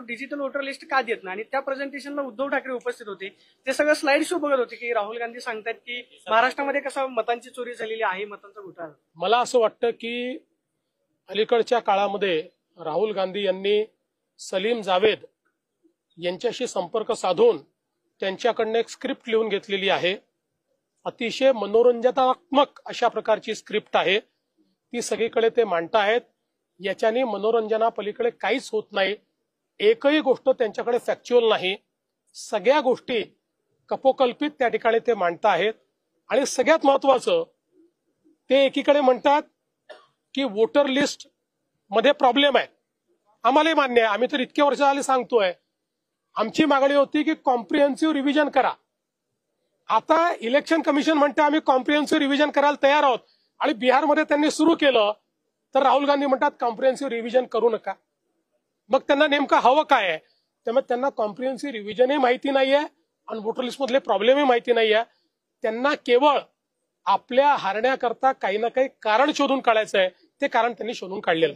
Digital voter list का देत नाही, आणि त्या प्रेझेंटेशनला उद्धव ठाकरे उपस्थित होते. ते सगळं स्लाइड शो बघत होते की राहुल गांधी सांगतात की महाराष्ट्रामध्ये कसं मतांची चोरी झालेली आहे, मतांचा घोटाळा. मला असं वाटतं की अलीकडच्या काळामध्ये राहुल गांधी यांनी सलीम जावेद यांच्याशी संपर्क साधून त्यांच्याकडनं एक स्क्रिप्ट लिहून घेतलेली आहे. अतिशय मनोरंजनात्मक अशा प्रकारची स्क्रिप्ट आहे. ती सगळीकडे ते मांडतायत. याच्याने मनोरंजनापलीकडे काहीच होत नाही. एकही गोष्ट त्यांच्याकडे फॅक्च्युअल नाही. सगळ्या गोष्टी कपोकल्पित त्या ठिकाणी ते मांडतायत. आणि सगळ्यात महत्वाचं, ते एकीकडे म्हणतात की वोटर लिस्ट मध्ये प्रॉब्लेम आहे. आम्हालाही मान्य आहे. आम्ही तर इतके वर्ष झाले सांगतोय. आमची मागणी होती की कॉम्प्रिहेन्सिव्ह रिव्हिजन करा. आता इलेक्शन कमिशन म्हणते आम्ही कॉम्प्रिहेन्सिव्ह रिव्हिजन करायला तयार आहोत, आणि बिहारमध्ये त्यांनी सुरू केलं तर राहुल गांधी म्हणतात कॉम्प्रिहेन्सिव्ह रिव्हिजन करू नका. मग त्यांना नेमकं हवं काय आहे? त्यामुळे त्यांना कॉम्प्रिहेन्सिव्ह रिव्हिजनही माहिती नाहीये आणि वोटर लिस्ट मधले प्रॉब्लेमही माहिती नाहीये. त्यांना केवळ आपल्या हारण्याकरता काही ना काही कारण शोधून काढायचं आहे. ते कारण त्यांनी शोधून काढलेलं.